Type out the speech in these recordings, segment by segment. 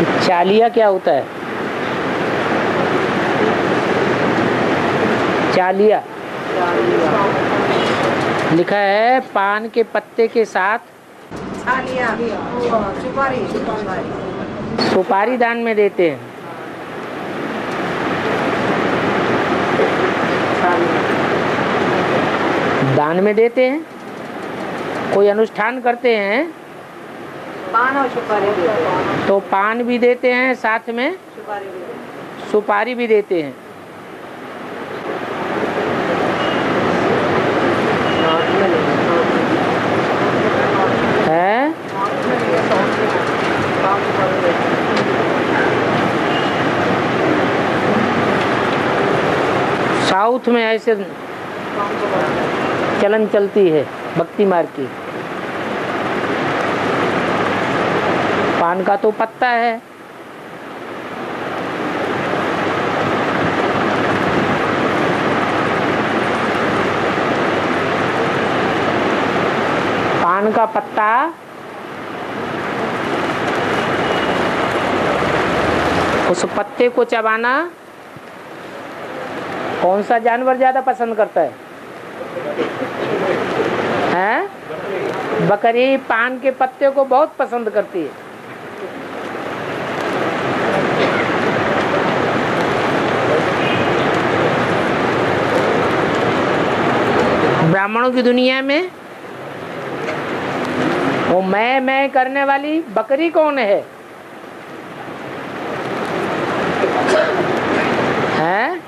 चालिया क्या होता है? चालिया लिखा है पान के पत्ते के साथ सुपारी दान में देते हैं। दान में देते हैं, कोई अनुष्ठान करते हैं पान और सुपारी तो पान भी देते हैं, साथ में सुपारी भी देते हैं। है साउथ में ऐसे चलन चलती है भक्ति मार्ग की। पान का तो पत्ता है, पान का पत्ता उस पत्ते को चबाना कौन सा जानवर ज्यादा पसंद करता है? हैं? बकरी पान के पत्ते को बहुत पसंद करती है। ब्राह्मणों की दुनिया में वो मैं करने वाली बकरी कौन है? हैं?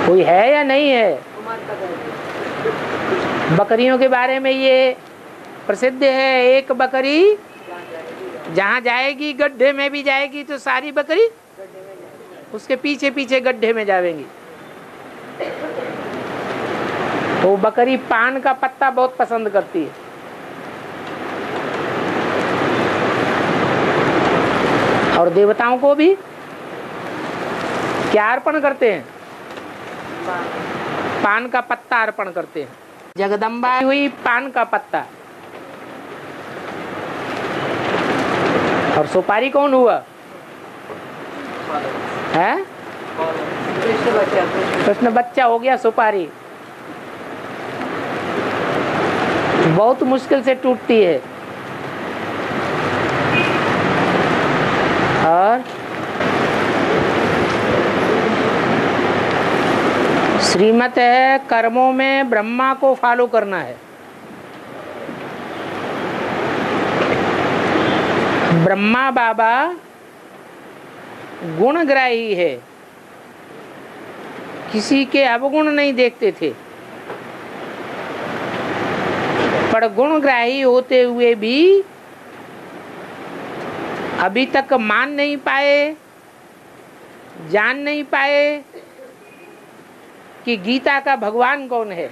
कोई है या नहीं है? बकरियों के बारे में ये प्रसिद्ध है, एक बकरी जहाँ जाएगी गड्ढे में भी जाएगी तो सारी बकरी उसके पीछे पीछे गड्ढे में जाएंगी। तो बकरी पान का पत्ता बहुत पसंद करती है। और देवताओं को भी क्या अर्पण करते हैं? पान का पत्ता अर्पण करते हैं। जगदम्बा हुई पान का पत्ता, और सुपारी कौन हुआ? है कृष्ण बच्चा हो गया सुपारी। बहुत मुश्किल से टूटती है। और श्रीमत है कर्मों में ब्रह्मा को फॉलो करना है। ब्रह्मा बाबा गुणग्राही है, किसी के अवगुण नहीं देखते थे, पर गुणग्राही होते हुए भी अभी तक मान नहीं पाए, जान नहीं पाए कि गीता का भगवान कौन है।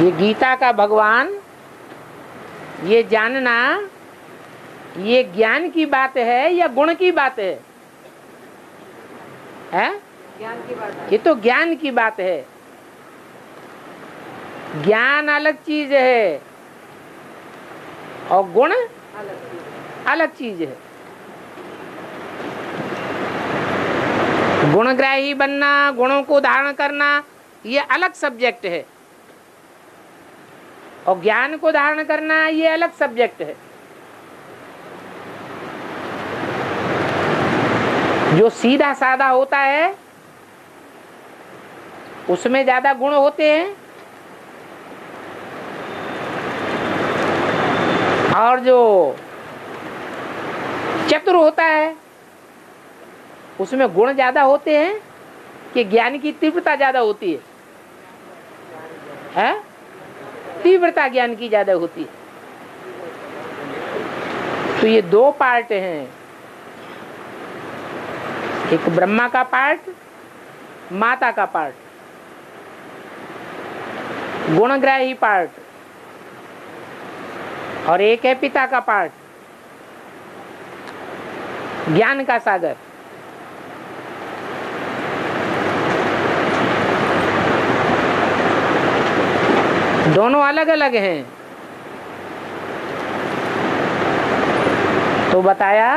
ये गीता का भगवान ये जानना, ये ज्ञान की बात है या गुण की बात है? ज्ञान की बात है। ये तो ज्ञान की बात है। ज्ञान अलग चीज है और गुण अलग चीज है। गुणग्राही बनना, गुणों को धारण करना, ये अलग सब्जेक्ट है, और ज्ञान को धारण करना ये अलग सब्जेक्ट है। जो सीधा साधा होता है उसमें ज्यादा गुण होते हैं, और जो चतुर होता है उसमें गुण ज्यादा होते हैं कि ज्ञान की तीव्रता ज्यादा होती है? तीव्रता ज्ञान की ज्यादा होती है। तो ये दो पार्ट हैं, एक ब्रह्मा का पार्ट, माता का पार्ट, गुणग्राही पार्ट, और एक है पिता का पार्ट, ज्ञान का सागर। दोनों अलग अलग हैं। तो बताया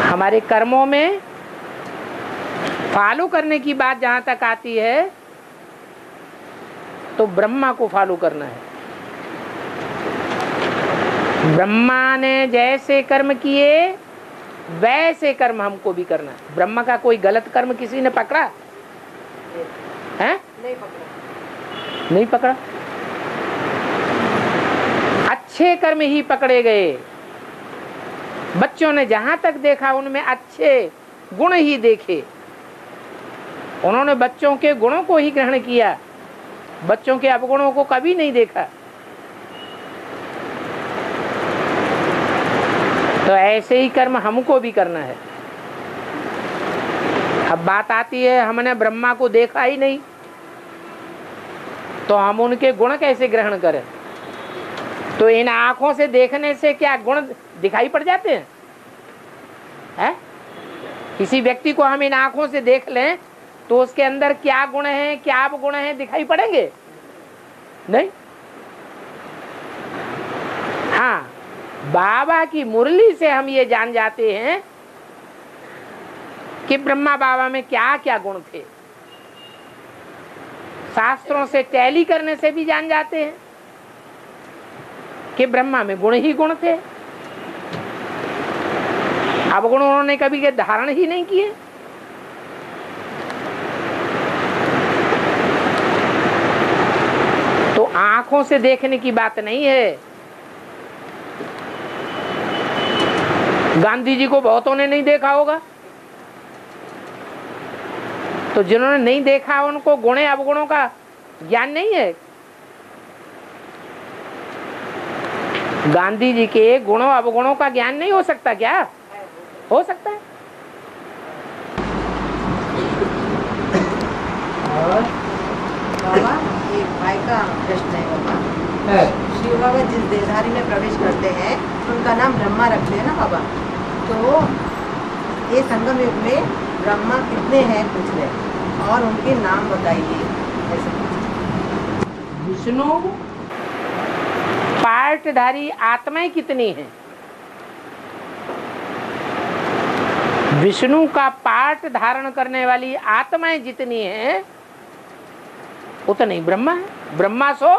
हमारे कर्मों में फॉलो करने की बात जहां तक आती है तो ब्रह्मा को फॉलो करना है। ब्रह्मा ने जैसे कर्म किए वैसे कर्म हमको भी करना है। ब्रह्मा का कोई गलत कर्म किसी ने पकड़ा है? नहीं पकड़ा। नहीं पकड़ा। अच्छे कर्म ही पकड़े गए। बच्चों ने जहां तक देखा उनमें अच्छे गुण ही देखे। उन्होंने बच्चों के गुणों को ही ग्रहण किया, बच्चों के अवगुणों को कभी नहीं देखा। तो ऐसे ही कर्म हमको भी करना है। अब बात आती है हमने ब्रह्मा को देखा ही नहीं तो हम उनके गुण कैसे ग्रहण करें? तो इन आंखों से देखने से क्या गुण दिखाई पड़ जाते हैं? है? किसी व्यक्ति को हम इन आंखों से देख लें तो उसके अंदर क्या गुण है, क्या अवगुण है, दिखाई पड़ेंगे? नहीं। हाँ, बाबा की मुरली से हम ये जान जाते हैं कि ब्रह्मा बाबा में क्या क्या गुण थे। शास्त्रों से टैली करने से भी जान जाते हैं कि ब्रह्मा में गुण ही गुण थे। अवगुण उन्होंने कभी के धारण ही नहीं किए। तो आंखों से देखने की बात नहीं है। गांधी जी को बहुतों ने नहीं देखा होगा, तो जिन्होंने नहीं देखा उनको गुणे अवगुणों का ज्ञान नहीं है। गांधी जी के गुणों अवगुणों का ज्ञान नहीं हो सकता क्या? हो सकता है। बाबा एक भाई का प्रश्न है बाबा। शिव बाबा जिस देहधारी में प्रवेश करते हैं उनका नाम ब्रह्मा रखते हैं ना बाबा, तो ये संगम युग में ब्रह्मा कितने हैं पूछ रहे और उनके नाम बताइए ऐसे। विष्णु पार्टधारी आत्माएं कितनी हैं? विष्णु का पार्ट धारण करने वाली आत्माएं जितनी हैं उतना ही ब्रह्मा है। ब्रह्मा सो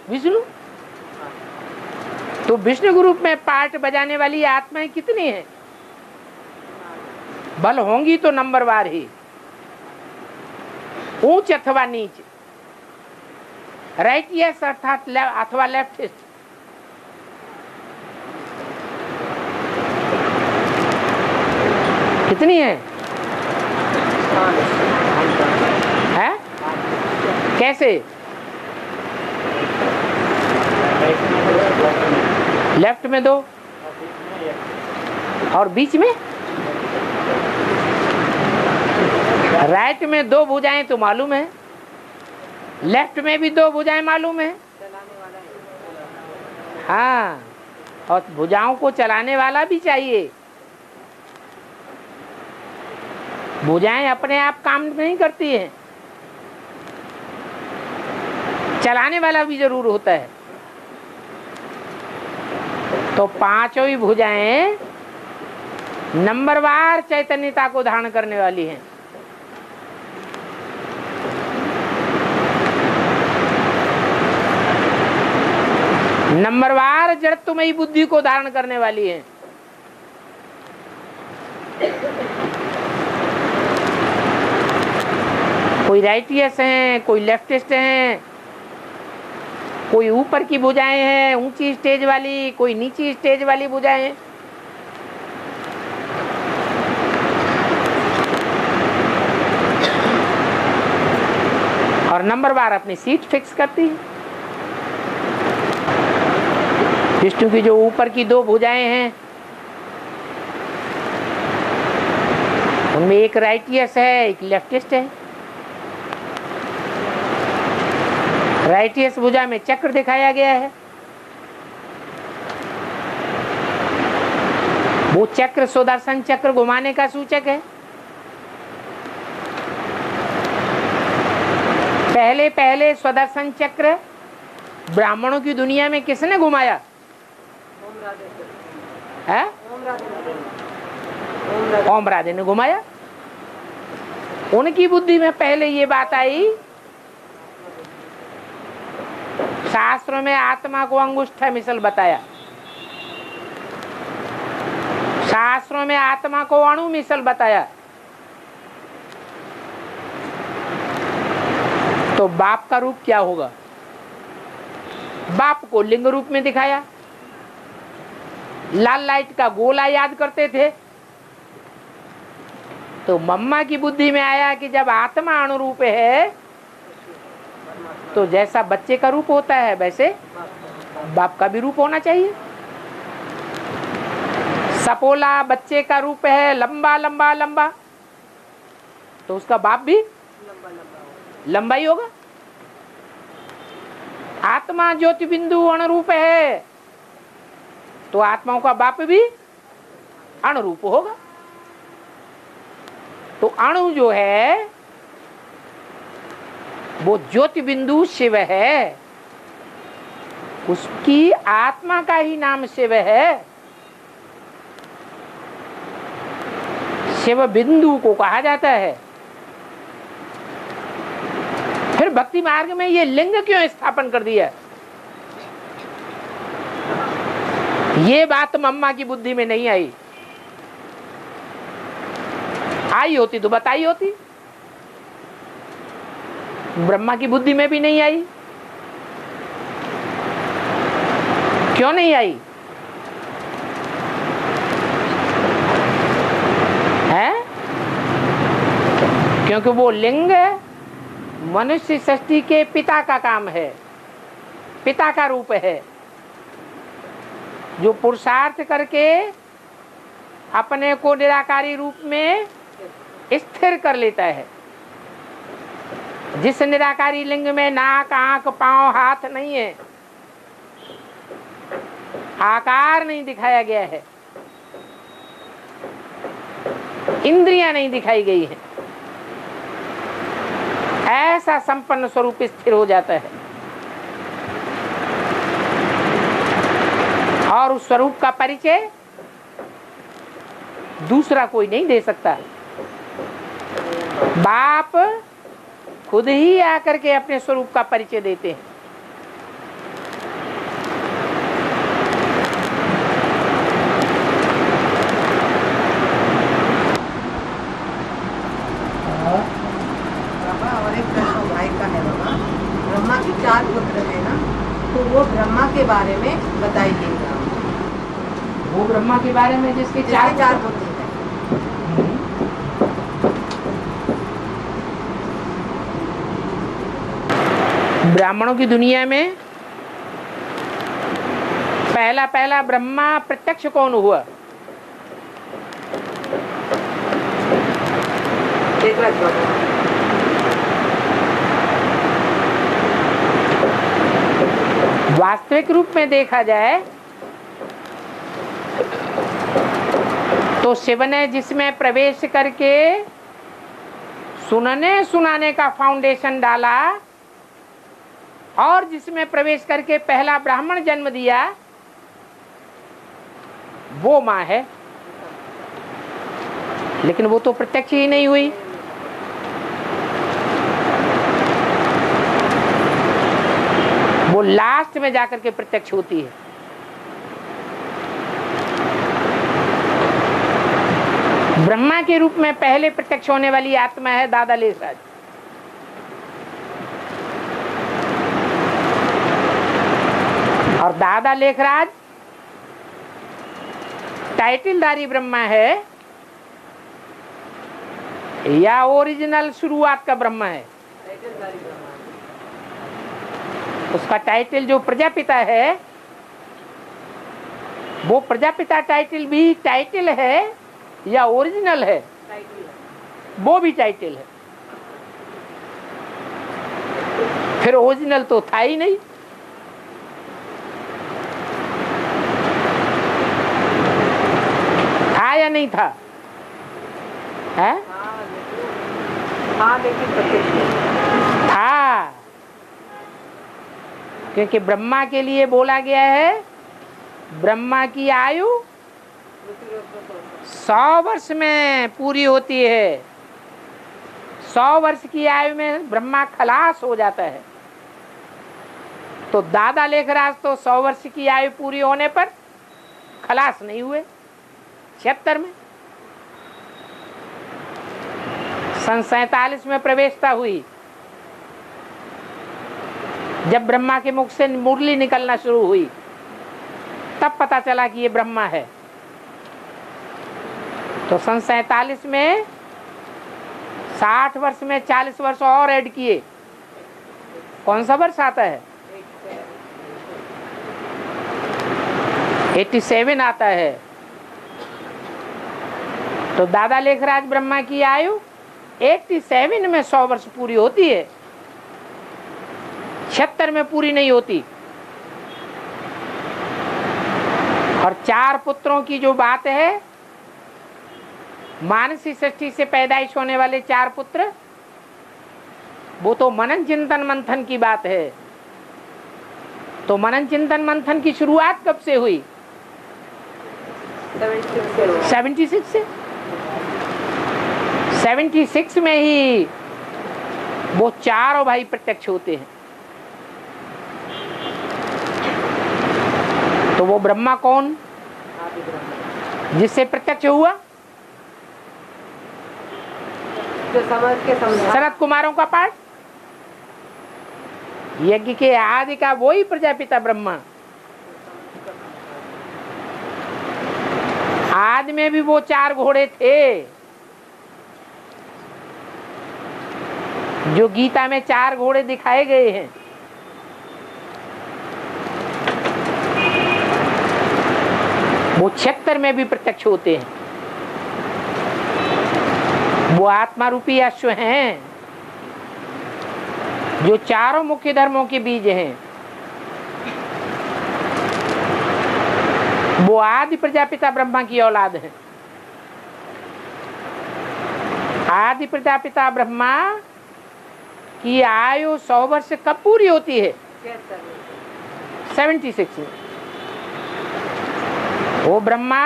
विष्णु। तो विष्णु ग्रुप में पार्ट बजाने वाली आत्माएं कितनी हैं? बल होंगी तो नंबरवार ही, ऊंच अथवा नीच, राइट यस अर्थात अथवा लेफ्टिस्ट। कितनी है? है? कैसे? लेफ्ट में दो और बीच में, राइट में दो भुजाएं तो मालूम है, लेफ्ट में भी दो भुजाएं मालूम है। हाँ, और भुजाओं को चलाने वाला भी चाहिए। भुजाएं अपने आप काम नहीं करती हैं, चलाने वाला भी जरूर होता है। तो पांचों ही भुजाएं नंबरवार चैतन्यता को धारण करने वाली हैं। नंबरवार जड़त्वमयी बुद्धि को धारण करने वाली हैं। कोई राइटियस हैं, कोई लेफ्टिस्ट हैं, कोई ऊपर की भुजाएं हैं ऊंची स्टेज वाली, कोई नीची स्टेज वाली भुजाएं हैं। और नंबरवार अपनी सीट फिक्स करती है। विष्णु की जो ऊपर की दो भुजाएं हैं उनमें एक राइटियस है, एक लेफ्टिस्ट है। राइटियस भुजा में चक्र दिखाया गया है। वो चक्र सुदर्शन चक्र घुमाने का सूचक है। पहले पहले सुदर्शन चक्र ब्राह्मणों की दुनिया में किसने घुमाया? है? ओम राधे ने घुमाया। उनकी बुद्धि में पहले ये बात आई, शास्त्रों में आत्मा को अंगुष्ठा मिसल बताया, शास्त्रों में आत्मा को अणु मिसल बताया। तो बाप का रूप क्या होगा? बाप को लिंग रूप में दिखाया। लाल लाइट का गोला याद करते थे, तो मम्मा की बुद्धि में आया कि जब आत्मा अनुरूप है तो जैसा बच्चे का रूप होता है वैसे बाप का भी रूप होना चाहिए। सपोला बच्चे का रूप है, लंबा लंबा लंबा, तो उसका बाप भी लंबा ही होगा। आत्मा ज्योति बिंदु अनुरूप है तो आत्माओं का बाप भी अनुरूप होगा। तो अणु जो है वो ज्योति बिंदु शिव है, उसकी आत्मा का ही नाम शिव है। शिव बिंदु को कहा जाता है। फिर भक्ति मार्ग में ये लिंग क्यों स्थापन कर दिया? ये बात मम्मा की बुद्धि में नहीं आई, आई होती तो बताई होती। ब्रह्मा की बुद्धि में भी नहीं आई। क्यों नहीं आई? है? क्योंकि वो लिंग मनुष्य सृष्टि के पिता का काम है, पिता का रूप है, जो पुरुषार्थ करके अपने को निराकारी रूप में स्थिर कर लेता है। जिस निराकारी लिंग में नाक, आंख, पांव, हाथ नहीं है, आकार नहीं दिखाया गया है, इंद्रियां नहीं दिखाई गई है, ऐसा संपन्न स्वरूप स्थिर हो जाता है और उस स्वरूप का परिचय दूसरा कोई नहीं दे सकता। बाप खुद ही आकर के अपने स्वरूप का परिचय देते हैं। और एक प्रश्न भाई का है बाबा, ब्रह्मा के 4 पुत्र है ना, तो वो ब्रह्मा के बारे में बताइएगा। वो ब्रह्मा के बारे में जिसके चार पुत्र हैं। ब्राह्मणों की दुनिया में पहला ब्रह्मा प्रत्यक्ष कौन हुआ? वास्तविक रूप में देखा जाए तो शिव ने जिसमें प्रवेश करके सुनने सुनाने का फाउंडेशन डाला और जिसमें प्रवेश करके पहला ब्राह्मण जन्म दिया, वो मां है। लेकिन वो तो प्रत्यक्ष ही नहीं हुई। वो लास्ट में जाकर के प्रत्यक्ष होती है। ब्रह्मा के रूप में पहले प्रत्यक्ष होने वाली आत्मा है दादा लेखराज। और दादा लेखराज टाइटलधारी ब्रह्मा है या ओरिजिनल शुरुआत का ब्रह्मा है? उसका टाइटल जो प्रजापिता है, वो प्रजापिता टाइटल भी टाइटल है या ओरिजिनल है? वो भी टाइटल है। फिर ओरिजिनल तो था ही नहीं। था या नहीं था? है? था, क्योंकि ब्रह्मा के लिए बोला गया है ब्रह्मा की आयु 100 वर्ष में पूरी होती है। 100 वर्ष की आयु में ब्रह्मा खलास हो जाता है। तो दादा लेखराज तो 100 वर्ष की आयु पूरी होने पर खलास नहीं हुए। 76 में, सन 47 में प्रवेशता हुई, जब ब्रह्मा के मुख से मुरली निकलना शुरू हुई, तब पता चला कि ये ब्रह्मा है। तो सन 47 में 60 वर्ष में 40 वर्ष और ऐड किए। कौन सा वर्ष आता है? 87 आता है। तो दादा लेखराज ब्रह्मा की आयु 87 में 100 वर्ष पूरी होती है, 76 में पूरी नहीं होती। और 4 पुत्रों की जो बात है, मानसी सृष्टि से पैदाइश होने वाले 4 पुत्र, वो तो मनन चिंतन मंथन की बात है। तो मनन चिंतन मंथन की शुरुआत कब से हुई? 76 से। 76 में ही वो 4 भाई प्रत्यक्ष होते हैं। तो वो ब्रह्मा कौन जिससे प्रत्यक्ष हुआ? जो समझ के समझा। सनत कुमारों का पाठ, यज्ञ के आदि का वही प्रजापिता ब्रह्मा। आदि में भी वो 4 घोड़े थे। जो गीता में 4 घोड़े दिखाए गए हैं, वो 76 में भी प्रत्यक्ष होते हैं। वो आत्मा रूपी अश्व हैं, जो 4 मुख्य धर्मों के बीज हैं। वो आदि प्रजापिता ब्रह्मा की औलाद है। आदि प्रजापिता ब्रह्मा की आयु 100 वर्ष कब पूरी होती है? 76 में। वो ब्रह्मा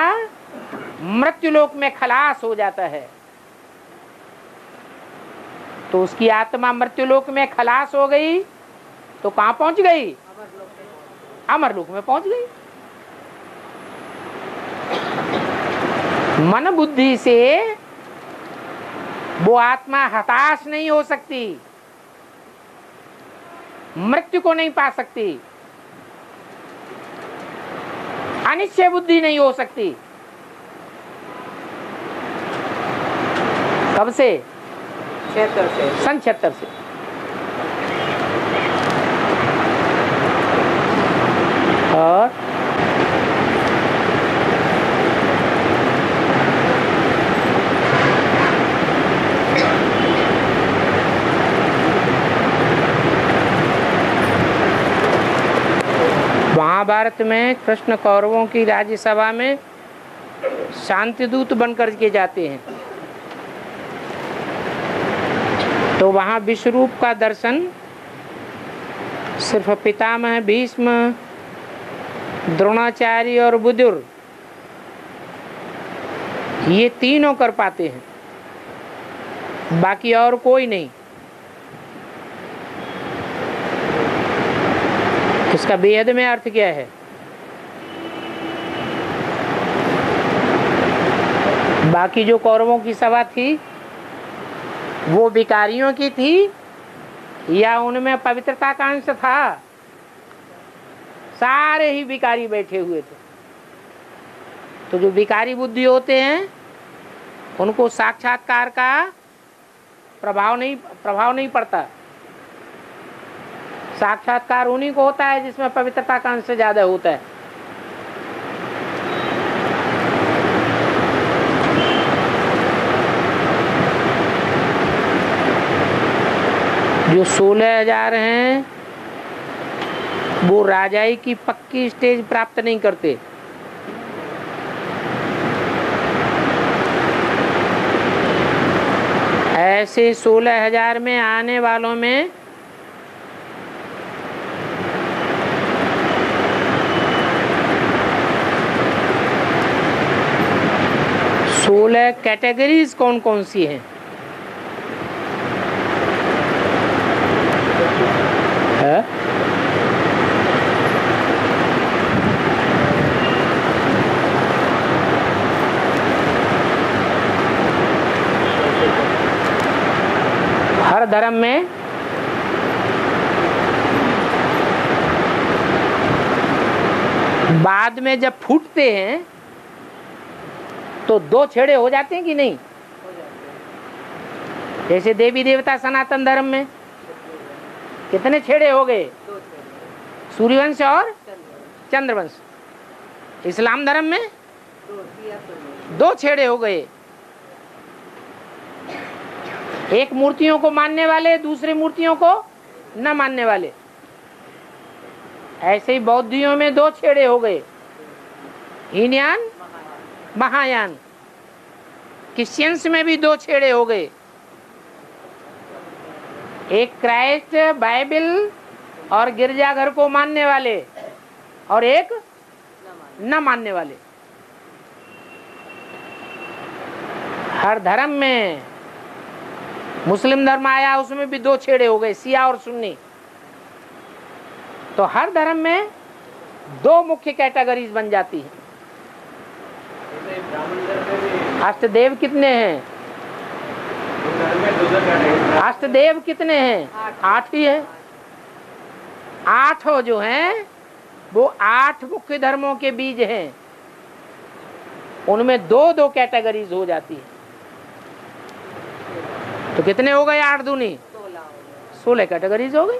मृत्युलोक में खलास हो जाता है। तो उसकी आत्मा मृत्युलोक में खलास हो गई तो कहां पहुंच गई? अमरलोक में पहुंच गई। मन बुद्धि से वो आत्मा हताश नहीं हो सकती, मृत्यु को नहीं पा सकती, अनिश्चय बुद्धि नहीं हो सकती। कब से? 76 से। सन 76 से। और महाभारत में कृष्ण कौरवों की राज्यसभा में शांति दूत बनकर के जाते हैं। तो वहाँ विश्वरूप का दर्शन सिर्फ पितामह भीष्म, द्रोणाचार्य और बुजुर्ग, ये तीनों कर पाते हैं, बाकी और कोई नहीं। इसका बेहद में अर्थ क्या है? बाकी जो कौरवों की सभा थी वो विकारियों की थी या उनमें पवित्रता का अंश था? सारे ही विकारी बैठे हुए थे। तो जो विकारी बुद्धि होते हैं उनको साक्षात्कार का प्रभाव नहीं पड़ता। साक्षात्कार उन्हीं को होता है जिसमें पवित्रता का अंश ज्यादा होता है। जो 16,000 हैं वो राजाई की पक्की स्टेज प्राप्त नहीं करते। ऐसे 16,000 में आने वालों में 16 कैटेगरीज कौन कौन सी हैं? है? हर धर्म में बाद में जब फूटते हैं तो 2 छेड़े हो जाते हैं कि नहीं? जैसे देवी देवता सनातन धर्म में कितने छेड़े हो गए? सूर्यवंश और चंद्रवंश। इस्लाम धर्म में 2 छेड़े हो गए। एक मूर्तियों को मानने वाले, दूसरी मूर्तियों को न मानने वाले। ऐसे ही बौद्धियों में 2 छेड़े हो गए, हीनयान महायान। क्रिश्चियंस में भी 2 छेड़े हो गए, एक क्राइस्ट बाइबल और गिरजाघर को मानने वाले और एक न मानने वाले। हर धर्म में मुस्लिम धर्म आया, उसमें भी 2 छेड़े हो गए, शिया और सुन्नी। तो हर धर्म में 2 मुख्य कैटेगरीज बन जाती है। अष्टदेव कितने हैं? अष्टदेव कितने हैं? 8 ही है। 8 जो हैं वो 8 मुख्य धर्मों के बीज हैं। उनमें 2-2 कैटेगरीज हो जाती है। तो कितने हो गए? 8 दूनी 16 कैटेगरीज हो गई।